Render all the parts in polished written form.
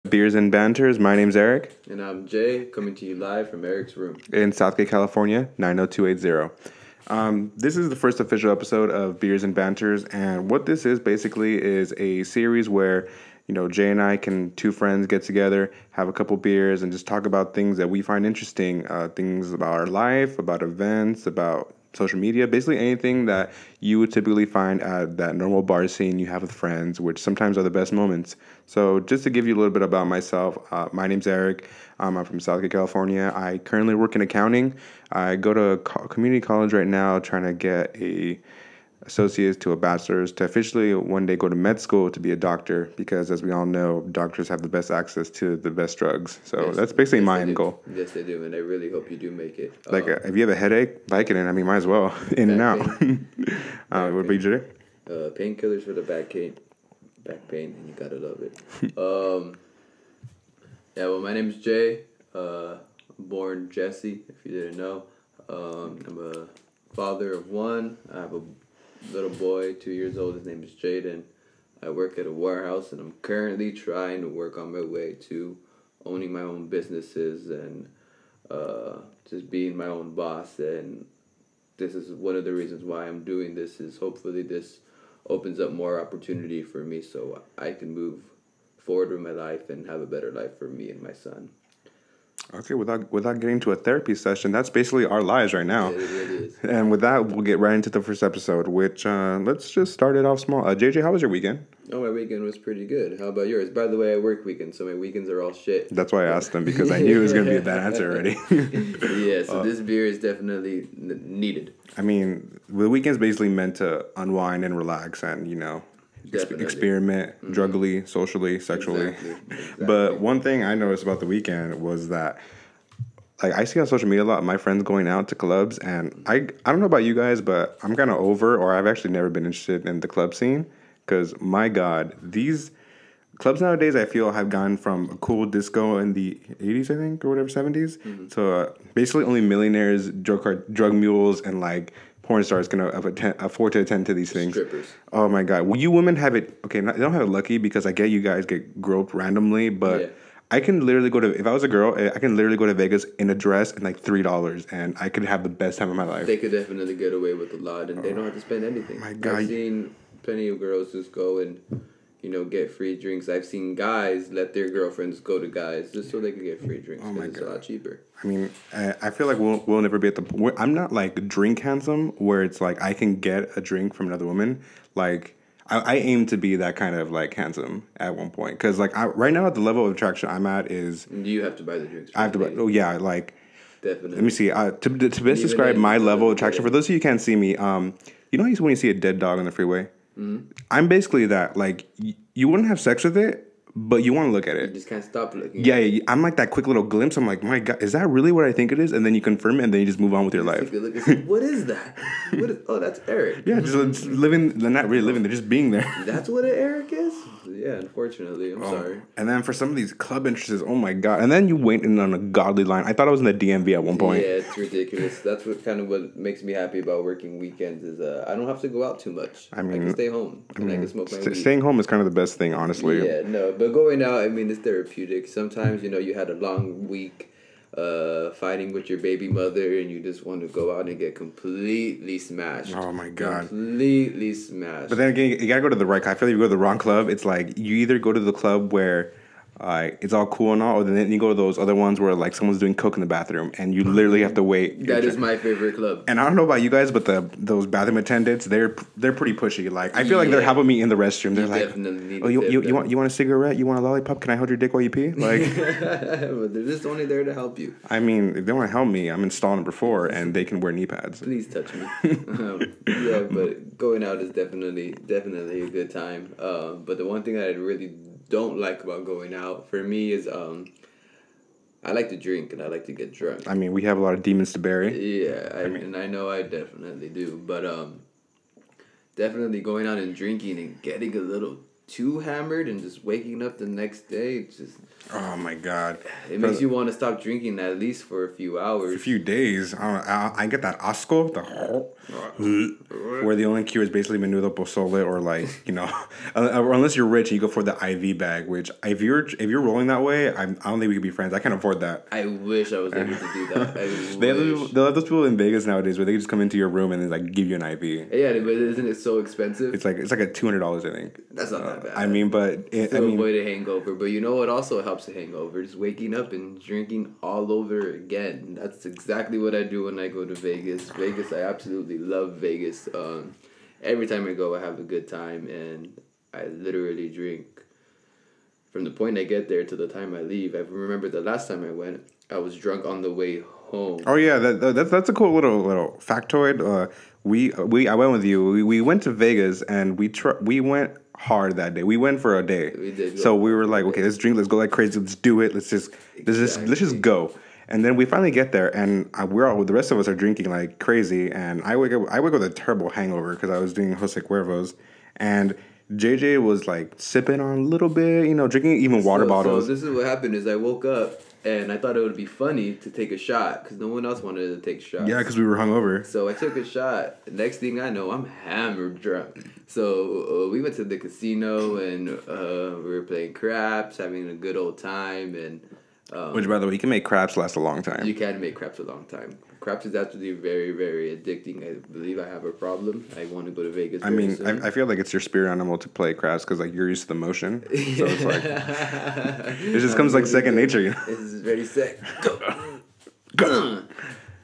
Beers and Banters. My name's Eric. And I'm Jay, coming to you live from Eric's room. In Southgate, California, 90280. This is the first official episode of Beers and Banters, and what this is basically is a series where, Jay and I two friends get together, have a couple beers, and just talk about things that we find interesting, things about our life, about events, about social media, basically anything that you would typically find at that normal bar scene you have with friends, which sometimes are the best moments. So just to give you a little bit about myself, my name's Eric. I'm from Southgate, California. I currently work in accounting. I go to community college right now, trying to get a associate's to a bachelor's to officially one day go to med school to be a doctor, because as we all know, doctors have the best access to the best drugs. So yes, that's basically my end goal. Yes, they do, and I really hope you do make it. If you have a headache, Vicodin, might as well. In and out. What about you, Jay? Painkillers for the back pain, and you gotta love it. My name's Jay. Born Jesse, if you didn't know. I'm a father of one. I have a little boy, 2 years old. His name is Jaden. I work at a warehouse, and I'm currently trying to work on my way to owning my own businesses and just being my own boss. And this is one of the reasons why I'm doing this, is hopefully this opens up more opportunity for me so I can move forward with my life and have a better life for me and my son. Okay, without getting to a therapy session, that's basically our lives right now. It is. And with that, we'll get right into the first episode, which let's just start it off small. JJ, how was your weekend? Oh, my weekend was pretty good. How about yours? By the way, I work weekends, so my weekends are all shit. That's why I asked them, because I knew it was going to be a bad answer already. Yeah, so this beer is definitely needed. The weekend's basically meant to unwind and relax and, experiment, druggily, socially, sexually. Exactly. But one thing I noticed about the weekend was that, I see on social media a lot of my friends going out to clubs, and I don't know about you guys, but I'm kind of over, or I've actually never been interested in the club scene, because my God, these clubs nowadays I feel have gone from a cool disco in the 80s, I think, or whatever, 70s, to basically only millionaires, drug mules, and porn stars can afford to attend to these things. Strippers. Oh my God. Well, you women have it, okay, they don't have it lucky, because I get you guys get groped randomly, but yeah. I can literally if I was a girl, I can literally go to Vegas in a dress and $3, and I could have the best time of my life. They could definitely get away with a lot, and they don't have to spend anything. My God. I've seen plenty of girls just go and, get free drinks. I've seen guys let their girlfriends go to guys just so they can get free drinks. Oh my God. It's a lot cheaper. I feel like we'll never be at the point. I'm not drink handsome, where it's I can get a drink from another woman. I aim to be that kind of handsome at one point, because right now at the level of attraction I'm at is. You have to buy the drinks. I have to buy. Oh yeah, definitely. Let me see. To best describe my level of attraction, for those of you who can't see me, when you see a dead dog on the freeway, I'm basically that. You wouldn't have sex with it, but you want to look at it. You just can't stop looking. Yeah, I'm that quick little glimpse. I'm my God, is that really what I think it is? And then you confirm it, and then you just move on with your life. What is that? Oh, that's Eric. Yeah, just living. They're not really living. They're just being there. That's what an Eric is? Yeah, unfortunately. I'm sorry. And then for some of these club entrances, oh my God. And then you wait in on a godly line. I thought I was in the DMV at one point. Yeah, it's ridiculous. That's what makes me happy about working weekends is I don't have to go out too much. I can stay home and I can smoke my weed. Staying home is kind of the best thing, honestly. Yeah, no, but going out, it's therapeutic. Sometimes, you had a long week fighting with your baby mother, and you just want to go out and get completely smashed. Oh my God. Completely smashed. But then again, you gotta go to the right club. I feel like if you go to the wrong club, it's you either go to the club where it's all cool and all, or then you go to those other ones where someone's doing coke in the bathroom and you literally have to wait. That is my favorite club. And I don't know about you guys, but those bathroom attendants, they're pretty pushy. I feel like they're helping me in the restroom. They're you want a cigarette? You want a lollipop? Can I hold your dick while you pee? But they're just only there to help you. If they want to help me, I'm in stall number 4 and they can wear knee pads. Please touch me. Yeah, but going out is definitely a good time. But the one thing that I really don't like about going out for me is I like to drink and I like to get drunk. We have a lot of demons to bury. Yeah, and I know I definitely do, but definitely going out and drinking and getting a little too hammered and just waking up the next day, it's just... Oh my God! It makes you want to stop drinking at least for a few hours. For a few days. I get that asco, where the only cure is basically menudo pozole, or like, you know, or unless you're rich and you go for the IV bag. Which if you're rolling that way, I don't think we could be friends. I can't afford that. I wish I was able to do that. They'll have those people in Vegas nowadays where they just come into your room and then like give you an IV. Yeah, but isn't it so expensive? It's like a $200, I think. That's not that bad. I mean, but avoid a hangover. But you know what also helps a hangover? Just waking up and drinking all over again. That's exactly what I do when I go to Vegas. Vegas, I absolutely love Vegas. Every time I go, I have a good time, and I literally drink from the point I get there to the time I leave. I remember the last time I went, I was drunk on the way home. Oh yeah, that's a cool little factoid. I went with you. We went to Vegas and we went hard that day. We went for a day. We did. So we were like, okay, let's drink, let's go like crazy, let's do it, let's just go. And then we finally get there, and the rest of us are drinking like crazy. And I wake up with a terrible hangover because I was doing Jose Cuervos, and JJ was like sipping on a little bit, you know, drinking even water bottles. So this is what happened: is I woke up and I thought it would be funny to take a shot because no one else wanted to take shots. Yeah, because we were hungover. So I took a shot. Next thing I know, I'm hammered drunk. So we went to the casino and we were playing craps, having a good old time. And which, by the way, you can make craps last a long time. You can make craps a long time. Craps is actually very, very addicting. I believe I have a problem. I want to go to Vegas. I mean, I feel like it's your spirit animal to play craps because like you're used to the motion. So it's like it just comes like second nature, you know. This is very sick. Go.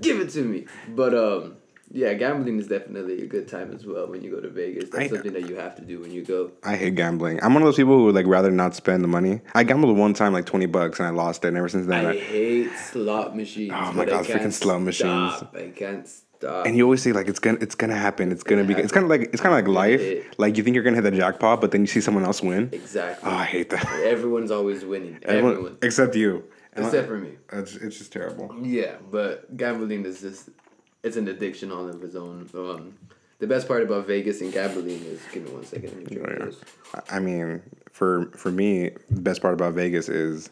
Give it to me. But yeah, gambling is definitely a good time as well when you go to Vegas. That's something that you have to do when you go. I hate gambling. I'm one of those people who would like rather not spend the money. I gambled one time like $20 and I lost it, and ever since then I hate slot machines. Oh my god, freaking slot machines. I can't stop. And you always say like it's gonna happen. It's gonna be. It's kind of like life. Like you think you're gonna hit the jackpot, but then you see someone else win. Exactly. Oh, I hate that. Everyone's always winning. Everyone except you. Except for me. It's just terrible. Yeah, but gambling is just. It's an addiction all of its own. The best part about Vegas and gambling is... Give me 1 second. Let me drink this. I mean, for me, the best part about Vegas is...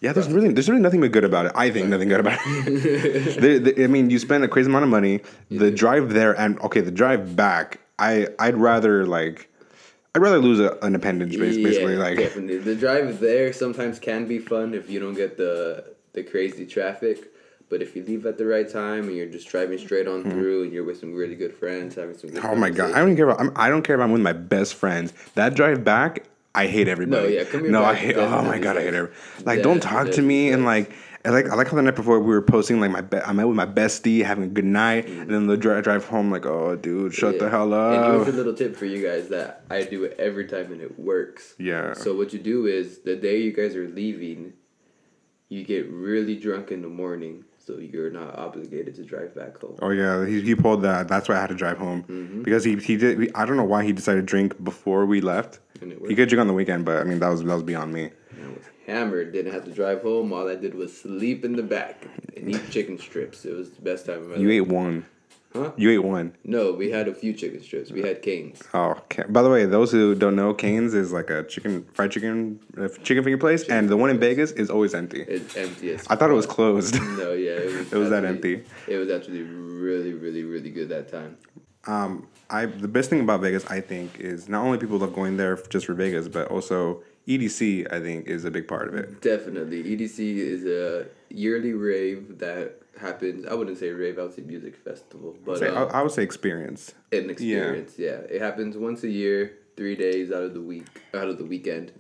Yeah, there's really nothing but good about it. I think nothing good about it. I mean, you spend a crazy amount of money. The drive there and... Okay, the drive back, I'd rather lose an appendage, basically. Yeah, like definitely. The drive there sometimes can be fun if you don't get the crazy traffic. But if you leave at the right time and you're just driving straight on through and you're with some really good friends, having some good Oh my god, I don't care if I'm with my best friends. That drive back, I hate everybody. No, yeah, come here. No, I hate. Oh my god, I hate everybody. Like, don't talk to me and like. I like how the night before we were posting like I met with my bestie, having a good night, and then the drive home like, oh dude, shut the hell up. And here's a little tip for you guys that I do it every time and it works. Yeah. So what you do is the day you guys are leaving, you get really drunk in the morning. So you're not obligated to drive back home. Oh yeah, he pulled that. That's why I had to drive home because he did. I don't know why he decided to drink before we left. He could drink on the weekend, but I mean that was beyond me. I was hammered. Didn't have to drive home. All I did was sleep in the back and eat chicken strips. It was the best time of my life. You ate one. Huh? You ate one. No, we had a few chicken strips. We had Cane's. Oh, okay. By the way, those who don't know, Cane's is like a fried chicken finger place, and the one in Vegas is always empty. It's empty. I thought it was closed. No, yeah, it was that empty. It was actually really, really, really good that time. The best thing about Vegas, I think, is not only people love going there just for Vegas, but also EDC, I think, is a big part of it. Definitely. EDC is a yearly rave that happens. I wouldn't say rave, I would say music festival. But I would say experience. An experience, yeah. It happens once a year, 3 days out of the weekend.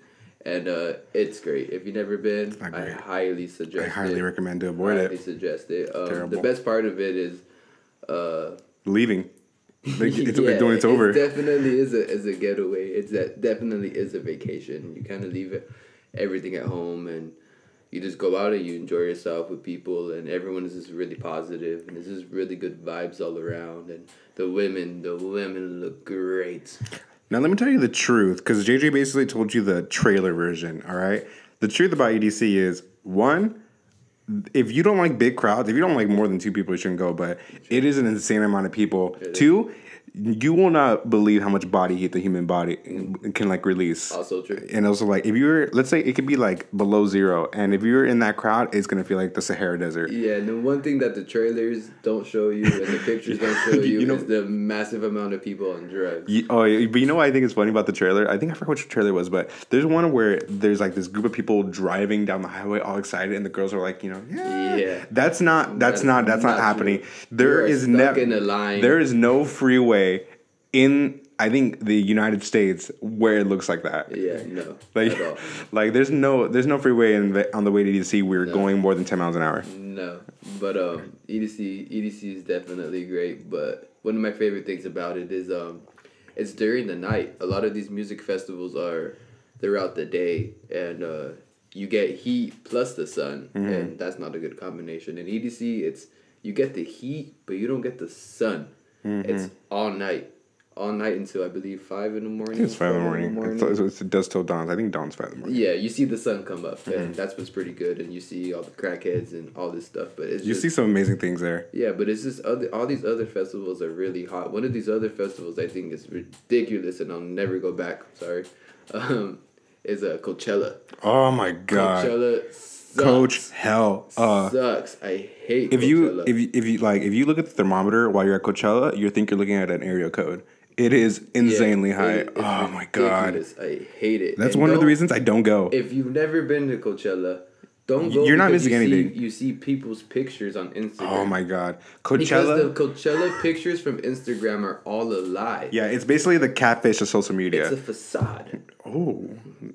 And it's great. If you've never been, I highly suggest it. I highly recommend to avoid it. I highly suggest it. The best part of it is... leaving. When it's over. It definitely is a getaway. Definitely is a vacation. You kind of leave everything at home and you just go out and you enjoy yourself with people, and everyone is just really positive, and there's just really good vibes all around, and the women look great. Now let me tell you the truth, because JJ basically told you the trailer version. All right, the truth about EDC is, one, if you don't like big crowds, if you don't like more than 2 people, you shouldn't go. But it is an insane amount of people. Two, you will not believe how much body heat the human body can like release. Also true. And also like if you're, let's say it could be like below zero, and if you're in that crowd, it's gonna feel like the Sahara Desert. Yeah, and the one thing that the trailers don't show you and the pictures don't show you, is the massive amount of people on drugs. But you know what I think is funny about the trailer? I think I forgot which trailer it was, but there's one where there's like this group of people driving down the highway all excited, and the girls are like, yeah. That's not happening. There is never in a line. There is no freeway in, I think, the United States where it looks like that. Yeah, no. Like, at all. like there's no freeway on the way to EDC we're going more than 10 miles an hour. No, but EDC is definitely great. But one of my favorite things about it is it's during the night. A lot of these music festivals are throughout the day, and you get heat plus the sun, and that's not a good combination. In EDC, you get the heat, but you don't get the sun. It's all night until I believe 5 in the morning. It's 5 in the morning. It does till dawn. I think dawn's 5 in the morning. Yeah, you see the sun come up, and that's what's pretty good. And you see all the crackheads and all this stuff. But you see some amazing things there. Yeah, but it's just all these other festivals are really hot. One of these other festivals I think is ridiculous, and I'll never go back. Sorry, is Coachella. Oh my god, Coachella sucks. Coach hell sucks. I hate Coachella. If you look at the thermometer while you're at Coachella, you think you're looking at an area code. It is insanely high. Oh my god, I hate it. That's one of the reasons I don't go. If you've never been to Coachella, don't go. You're not missing anything. You see people's pictures on Instagram. Oh my god, Coachella. Because the Coachella pictures from Instagram are all a lie. Yeah, it's basically the catfish of social media. It's a facade. Oh,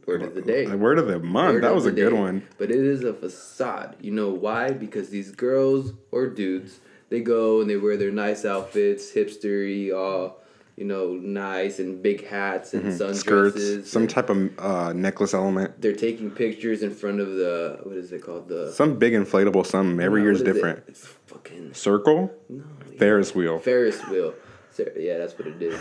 word of the day. Word of the month. That was a good one. But it is a facade. You know why? Because these girls or dudes, they go and they wear their nice outfits, hipstery, all nice, and big hats and sundresses. Skirts, some type of necklace element. They're taking pictures in front of the, what is it called? Some big inflatable something. Every year is different. It's fucking... Circle? No. Ferris wheel. Ferris wheel. Yeah, that's what it is.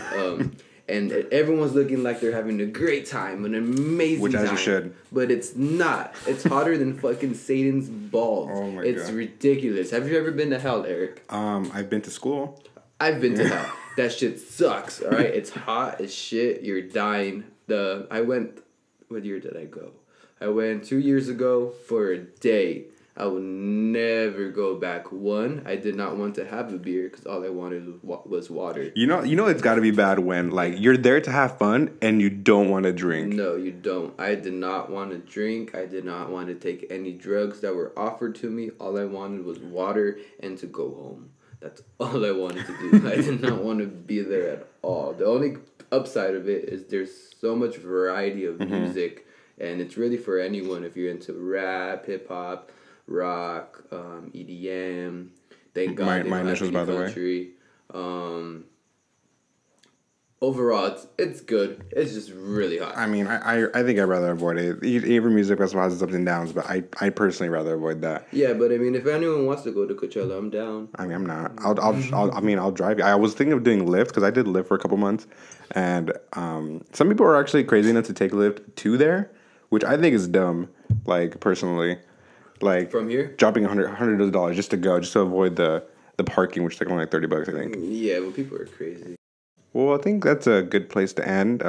And everyone's looking like they're having a great time, an amazing time. Which, as you should. But it's not. It's hotter than fucking Satan's balls. Oh my god. It's ridiculous. Have you ever been to hell, Eric? I've been to school. I've been to hell. That shit sucks, alright? It's hot as shit. You're dying. What year did I go? I went 2 years ago for a day. I will never go back. One, I did not want to have a beer because all I wanted was water. You know it's got to be bad when like you're there to have fun and you don't want to drink. No, you don't. I did not want to drink. I did not want to take any drugs that were offered to me. All I wanted was water and to go home. That's all I wanted to do. I did not want to be there at all. The only upside of it is there's so much variety of music, and it's really for anyone if you're into rap, hip hop, rock, EDM. Thank God. My initials, by the way. Overall, it's good. It's just really hot. I mean, I think I'd rather avoid it. Every music festival has its ups and downs, but I personally rather avoid that. Yeah, but I mean, if anyone wants to go to Coachella, I'm down. I mean, I'm not. I'll drive you. I was thinking of doing Lyft because I did Lyft for a couple months, and some people are actually crazy enough to take Lyft to there, which I think is dumb. Like personally, like from here, dropping $100 just to avoid the parking, which is only like $30, I think. Yeah, but people are crazy. Well, I think that's a good place to end.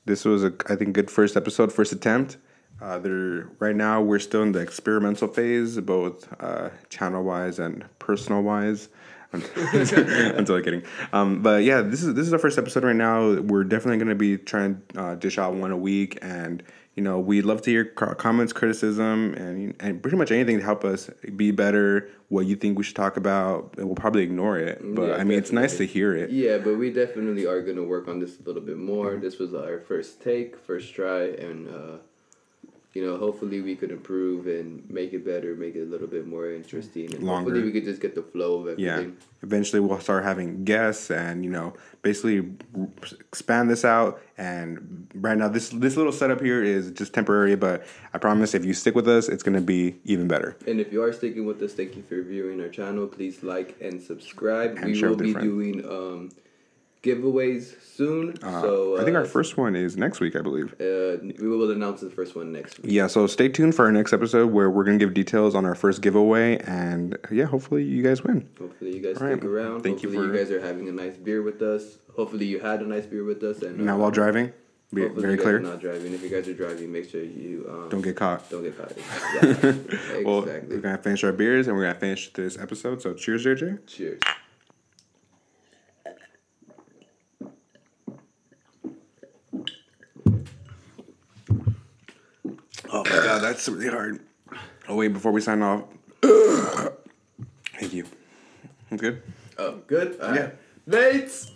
This was I think good first episode, first attempt. Right now we're still in the experimental phase, both channel wise and personal wise. I'm totally kidding. But yeah, this is our first episode right now. We're definitely going to be trying to dish out one a week, and we'd love to hear comments, criticism, and pretty much anything to help us be better. What you think we should talk about, and we'll probably ignore it. But yeah, I mean, it's nice to hear it. Yeah, but we definitely are going to work on this a little bit more. This was our first try, and hopefully we could improve and make it better, make it a little bit more interesting, and longer. Hopefully we could just get the flow of everything. Yeah. Eventually we'll start having guests and, basically expand this out. And right now this little setup here is just temporary, but I promise if you stick with us, it's going to be even better. And if you are sticking with us, thank you for viewing our channel. Please like and subscribe. And we will be doing giveaways soon. I think our first one is next week, I believe. We will announce the first one next week. Yeah, so stay tuned for our next episode where we're going to give details on our first giveaway. And yeah, hopefully you guys win. Hopefully you guys stick around. Hopefully you guys are having a nice beer with us. Hopefully you had a nice beer with us. And not while driving. Be very clear. Not driving. If you guys are driving, make sure you don't get caught. Don't get caught. Exactly. Well, we're going to finish our beers and we're going to finish this episode. So cheers, JJ. Cheers. Oh my God, that's really hard. Oh wait, before we sign off. Thank you. I'm good. Oh, good. Yeah. Mates.